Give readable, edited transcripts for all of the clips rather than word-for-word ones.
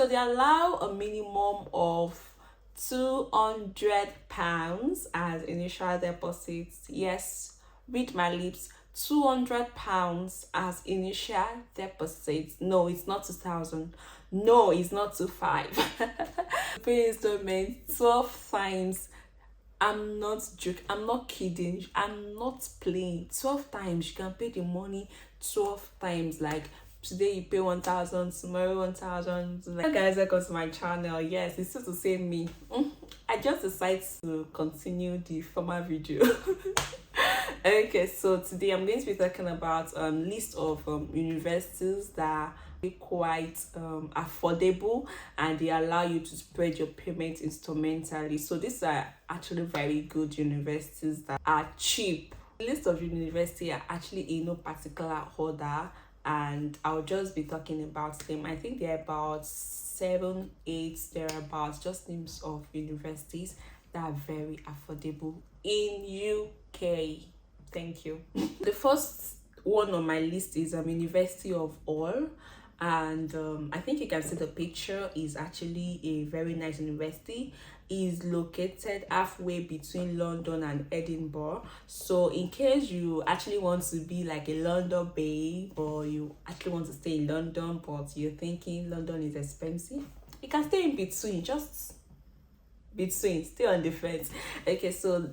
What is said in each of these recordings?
So they allow a minimum of £200 as initial deposits. Yes, read my lips. £200 as initial deposits. No, it's not 2,000. No, it's not 25. Pay installment 12 times. I'm not joking. I'm not kidding. I'm not playing. 12 times. You can pay the money 12 times. Like today you pay 1,000, tomorrow 1,000. Like guys, welcome to my channel. Yes, it's just the same me. I just decided to continue the former video. Okay, so today I'm going to be talking about list of universities that are quite affordable and they allow you to spread your payments instrumentally. So these are actually very good universities that are cheap. The list of universities are actually in no particular order, and I'll just be talking about them. I think they're about 7, 8 thereabouts, just names of universities that are very affordable in UK. Thank you. The first one on my list is University of Hull, and I think you can see the picture. Is actually a very nice university. Is located halfway between London and Edinburgh. So in case you actually want to be like a London babe, or you actually want to stay in London but you're thinking London is expensive, you can stay in between, just between, stay on the fence. Okay, so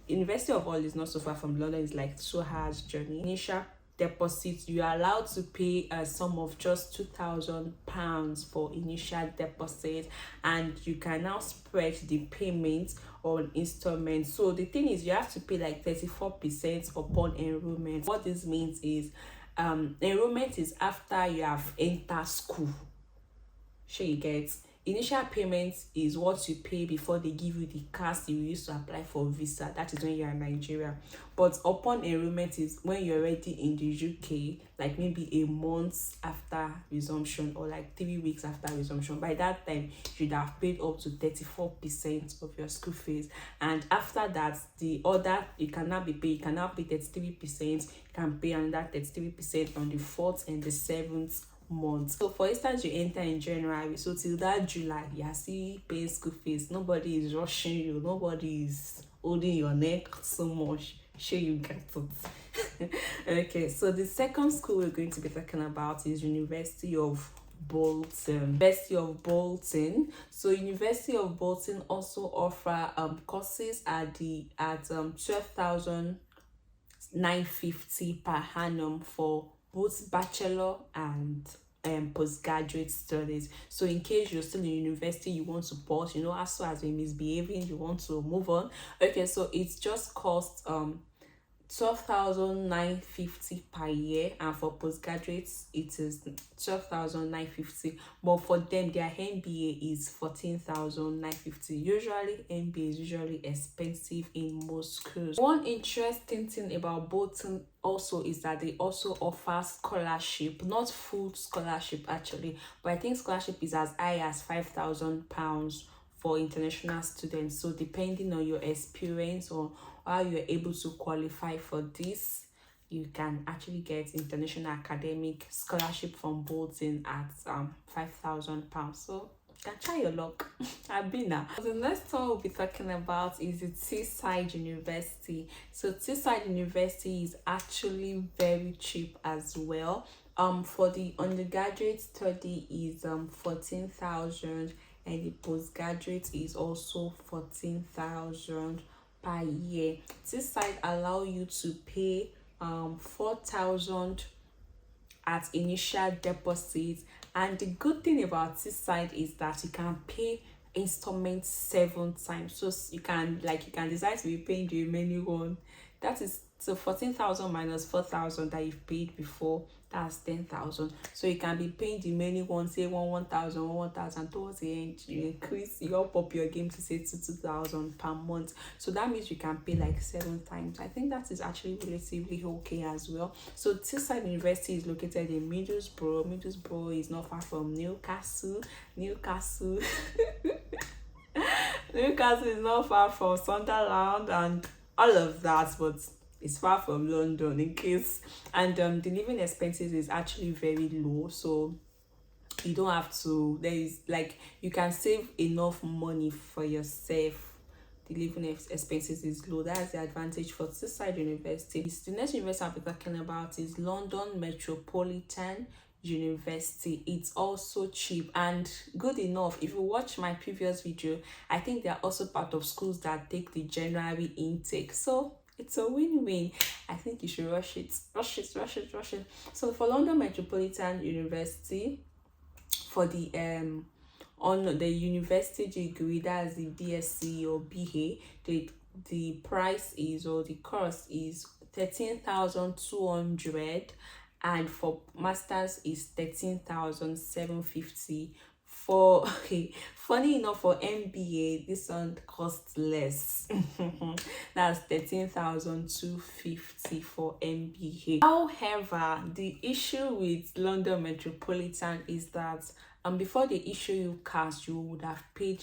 University of Hull is not so far from London. It's like 2 hours journey. Initial deposit, you are allowed to pay a sum of just £2,000 for initial deposit, and you can now spread the payment on installments. So the thing is, you have to pay like 34% upon enrollment. What this means is enrollment is after you have entered school. Sure, you get. Initial payment is what you pay before they give you the cash you use to apply for visa. That is when you're in Nigeria. But upon enrollment is when you're already in the UK, like maybe a month after resumption or like 3 weeks after resumption. By that time, you should have paid up to 34% of your school fees. And after that, the other, you cannot be paid. You cannot pay 33%. You can pay another 33% on the 4th and the 7th month. So for instance, you enter in January, so till that July you are still paying school fees. Nobody is rushing you, nobody is holding your neck so much. Sure, you get it. Okay, so the second school we're going to be talking about is University of Bolton. University of Bolton. So University of Bolton also offer courses at 12,950 per annum for both bachelor and postgraduate studies. So in case you're still in university, you want to pause, as soon as you're misbehaving, you want to move on. Okay, so it's just cost 12,950 per year, and for postgraduates it is 12,950. But for them, their MBA is 14,950. Usually MBA is usually expensive in most schools. One interesting thing about Bolton also is that they also offer scholarship, not full scholarship actually, but I think scholarship is as high as £5,000 for international students. So depending on your experience or how you're able to qualify for this, you can actually get international academic scholarship from Bolton at £5,000. So you can try your luck. I've been now. The next one we'll be talking about is the Seaside University. So Seaside University is actually very cheap as well. For the undergraduate study is 14,000, and the postgraduate is also 14,000 per year. This side allow you to pay 4,000 at initial deposit, and the good thing about this side is that you can pay installments 7 times. So you can decide to be paying the remaining one. That is, so 14,000 minus 4,000 that you've paid before, that's 10,000. So you can be paying the remaining one, say 1,000 towards the end. You up your game to say 2,000 per month. So that means you can pay like 7 times. I think that is actually relatively okay as well. So Seaside University is located in Middlesbrough. Middlesbrough is not far from Newcastle. Newcastle is not far from Sunderland and all of that, but it's far from London in case. And the living expenses is actually very low. So You don't have to, there is like, you can save enough money for yourself. The living expenses is low. That's the advantage for Seaside University. The next university I'll be talking about is London Metropolitan University. It's also cheap and good enough. If you watch my previous video, I think they are also part of schools that take the January intake, so it's a win-win. I think you should rush it. So for London Metropolitan University, for the on the university degree, that's the BSc or BA, the price is, or the cost is 13,200, and for masters is 13,750. For okay, funny enough, for MBA this one costs less. That's 13,250 for MBA. However, the issue with London Metropolitan is that before they issue you cards, you would have paid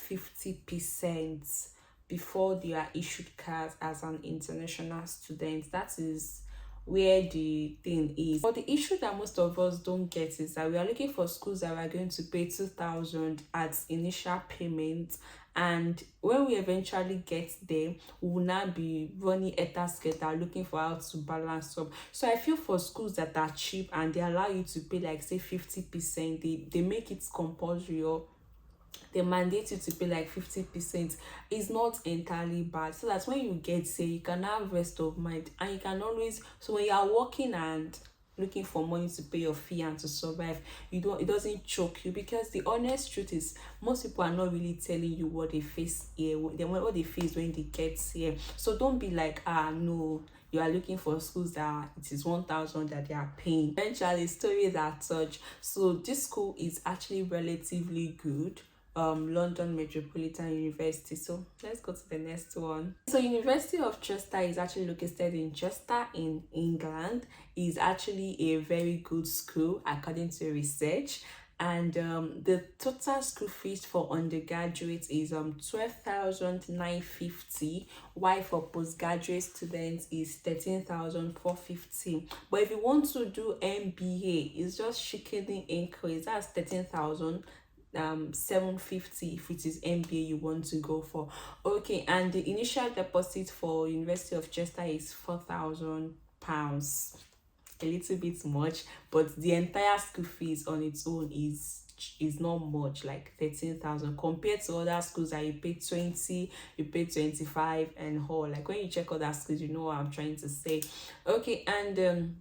50% before they are issued cards as an international student. That is where the thing is. But the issue that most of us don't get is that we are looking for schools that we are going to pay 2,000 as initial payment, and when we eventually get there, we will not be running scatter looking for how to balance up. So I feel for schools that are cheap and they allow you to pay like say 50%, they make it compulsory, or they mandate you to pay like 50%, is not entirely bad, so that when you get say you can have rest of mind, and you can always, so when you are working and looking for money to pay your fee and to survive, it doesn't choke you. Because the honest truth is, most people are not really telling you what they face here, what they face when they get here. So don't be like, no, you are looking for schools that it is 1,000 that they are paying. Eventually stories are such. So this school is actually relatively good, London Metropolitan University. So let's go to the next one. So University of Chester is actually located in Chester in England. Is actually a very good school according to research, and the total school fees for undergraduates is 12,950, while for postgraduate students is 13,450. But if you want to do MBA, it's just chicken increase, that's 13,750 if it is MBA you want to go for. Okay, and the initial deposit for University of Chester is £4,000. A little bit much, but the entire school fees on its own is not much, like 13,000, compared to other schools that you pay 20, you pay 25 and all. Like when you check other schools, you know what I'm trying to say. Okay, and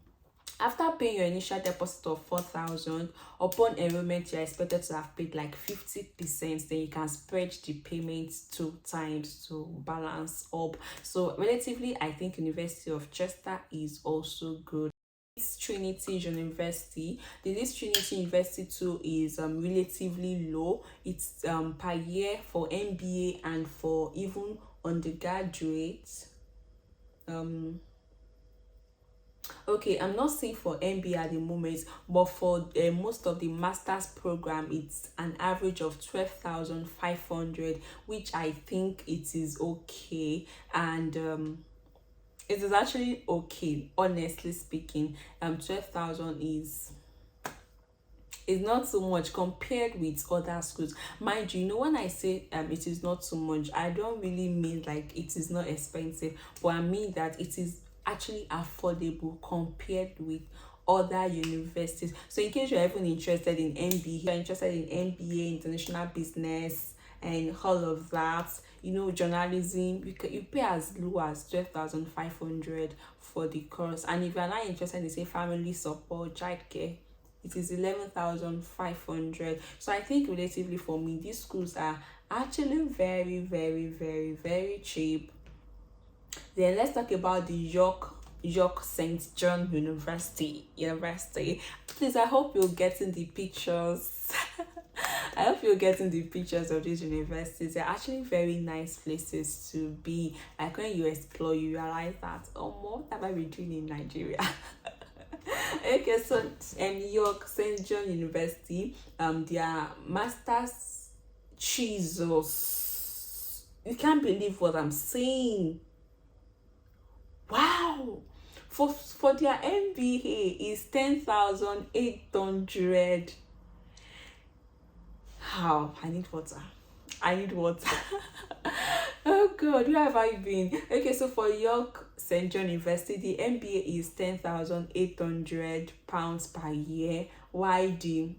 after paying your initial deposit of 4,000, upon enrollment, you're expected to have paid like 50%. Then you can spread the payments 2 times to balance up. So relatively, I think University of Chester is also good. Trinity University. This Trinity University too is relatively low. It's per year for MBA and for even undergraduates. Okay, I'm not saying for MBA at the moment, but for most of the master's program, it's an average of 12,500, which I think it is okay. And it is actually okay, honestly speaking. 12,000 is not so much compared with other schools. Mind you, when I say it is not so much, I don't really mean like it is not expensive, but I mean that it is actually affordable compared with other universities. So in case you're even interested in MBA, you're interested in MBA, international business, and all of that, journalism, you pay as low as 12,500 for the course. And if you're not interested in say family support, childcare, it is 11,500. So I think relatively for me, these schools are actually very, very, very, very cheap. Then let's talk about the York St. John University. Please, I hope you're getting the pictures. I hope you're getting the pictures of these universities. They're actually very nice places to be. Like when you explore, you realize that, what have I been doing in Nigeria? Okay, so York St. John University, their masters, Jesus, you can't believe what I'm saying. Wow, for their MBA is 10,800. Wow, I need water. I need water. Oh god, where have I been? Okay, so for York St. John University, the MBA is £10,800 per year, while the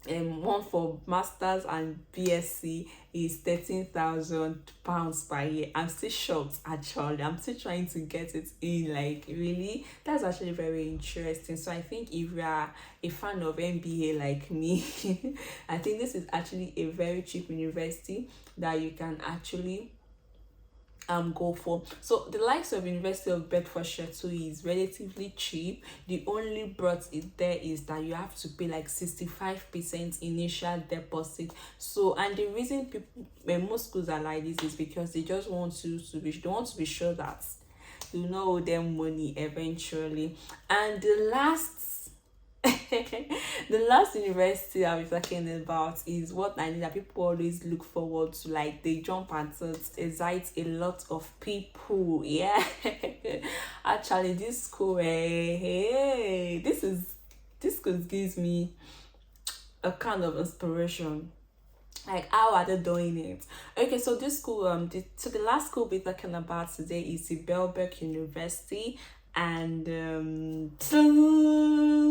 one for masters and BSc is £13,000 per year. I'm still shocked, actually. I'm still trying to get it in. Like, really, that's actually very interesting. So I think if you are a fan of MBA like me, I think this is actually a very cheap university that you can actually go for. So the likes of University of Bedfordshire too is relatively cheap. The only brought it there is that you have to pay like 65% initial deposit. So, and the reason people, when most schools are like this, is because they just want you to be, they want to be sure that you know owe them money eventually. And the last the last university I'll be talking about is what I know that people always look forward to, like they jump at it, excites a lot of people. Yeah. Actually, this school, hey, this school gives me a kind of inspiration. Like, how are they doing it? Okay, so this school, the last school we're talking about today is the Edinburgh University, and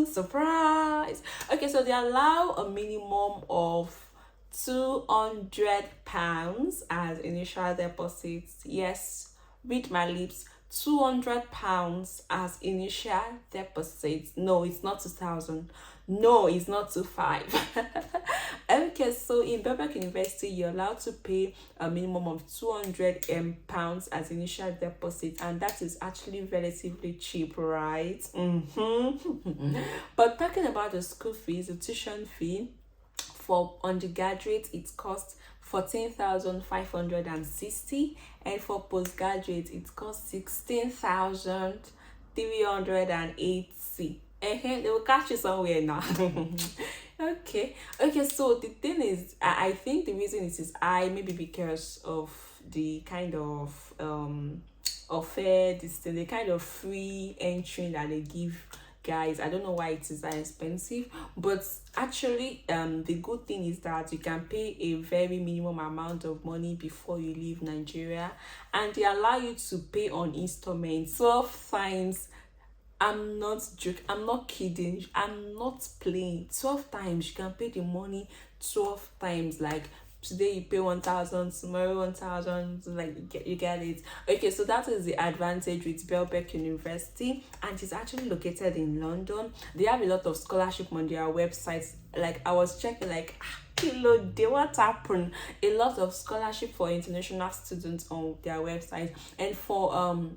surprise. Okay, so they allow a minimum of £200 as initial deposits. Yes, read my lips. £200 as initial deposits. No, it's not 2,000. No, it's not 2,500. Okay, so in Birkbeck University, you're allowed to pay a minimum of £200 as initial deposit, and that is actually relatively cheap, right? But talking about the school fees, the tuition fee for undergraduate, it costs 14,560, and for postgraduate it costs 16,380. They will catch you somewhere now. Okay, so the thing is, I think the reason it is high, maybe because of the kind of fair, this thing, the kind of free entry that they give guys. I don't know why it is that expensive, but actually the good thing is that you can pay a very minimum amount of money before you leave Nigeria, and they allow you to pay on installments 12 times. I'm not joking, I'm not kidding, I'm not playing. 12 times. You can pay the money 12 times. Like, today you pay 1,000, tomorrow 1,000, like you get it. Okay, so that is the advantage with Birkbeck University, and it's actually located in London. They have a lot of scholarship on their websites. Like, I was checking, like, what happened? A lot of scholarship for international students on their website. And for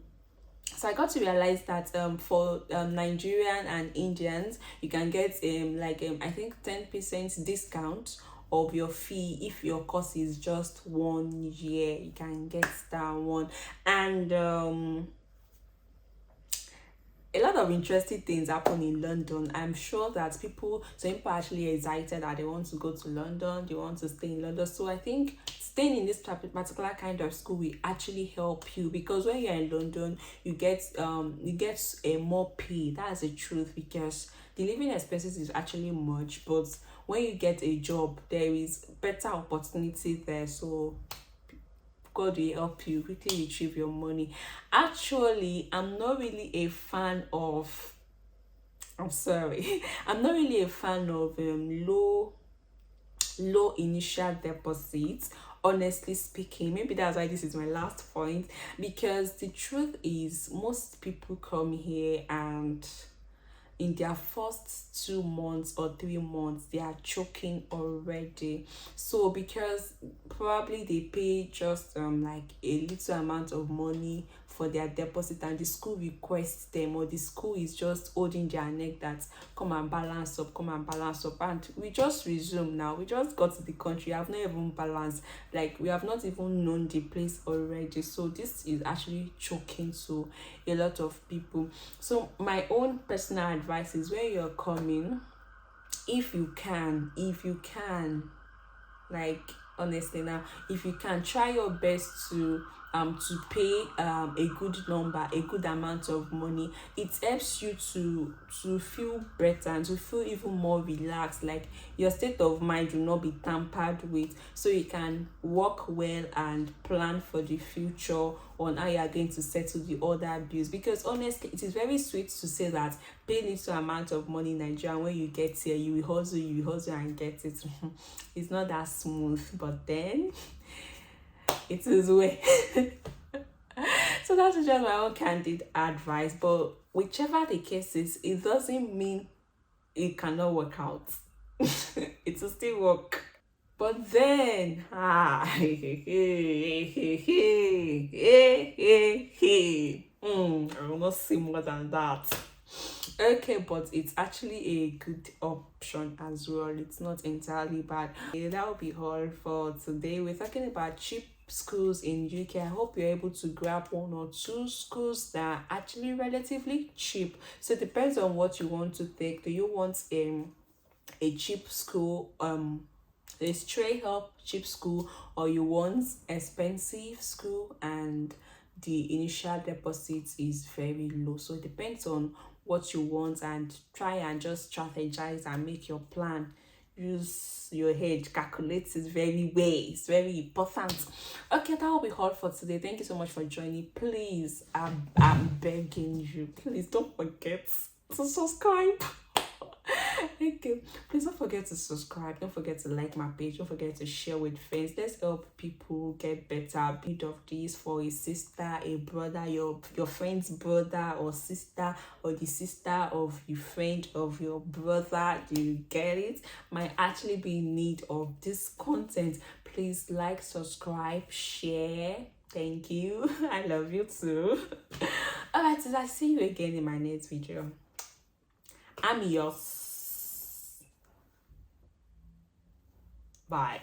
so I got to realize that for Nigerian and Indians, you can get I think 10% discount of your fee if your course is just 1 year. You can get that one. And a lot of interesting things happen in London. I'm sure that some people are actually excited that they want to go to London, they want to stay in London. So I think staying in this particular kind of school will actually help you, because when you're in London, you get a more pay. That's the truth, because the living expenses is actually much, but when you get a job, there is better opportunity there. So God will help you quickly retrieve your money. Actually, I'm not really a fan of I'm not really a fan of low initial deposits, honestly speaking. Maybe that's why this is my last point, because the truth is most people come here and in their first 2 months or 3 months they are choking already. So because probably they pay just like a little amount of money for their deposit, and the school requests them, or the school is just holding their neck that come and balance up, and we just resume. Now we just got to the country, have not even balanced, like we have not even known the place already. So this is actually choking to a lot of people. So my own personal advice is, when you're coming, if you can, like honestly now, if you can, try your best to to pay a good number, a good amount of money. It helps you to feel better and to feel even more relaxed, like your state of mind will not be tampered with, so you can work well and plan for the future on how you are going to settle the other bills. Because honestly, it is very sweet to say that pay little amount of money in Nigeria, when you get here you will hustle and get it. It's not that smooth, but then it is way. So that's just my own candid advice. But whichever the case is, it doesn't mean it cannot work out. It will still work. But then, I will not say more than that. Okay, but it's actually a good option as well. It's not entirely bad. Okay, that will be all for today. We're talking about cheap schools in UK. I hope you're able to grab one or two schools that are actually relatively cheap. So it depends on what you want to take. Do you want a cheap school, a straight up cheap school, or you want expensive school and the initial deposit is very low? So it depends on what you want, and try and just strategize and make your plan. Use your head, calculate it very well. It's very important. Okay, that will be all for today. Thank you so much for joining. Please, I'm begging you, please don't forget to subscribe. Okay, please don't forget to subscribe, don't forget to like my page, don't forget to share with friends. Let's help people get better. Bit of this for a sister, a brother, your friend's brother or sister, or the sister of your friend of your brother. Do you get it? Might actually be in need of this content. Please like, subscribe, share. Thank you. I love you too. Alright, so I'll see you again in my next video. I'm yours. Bye.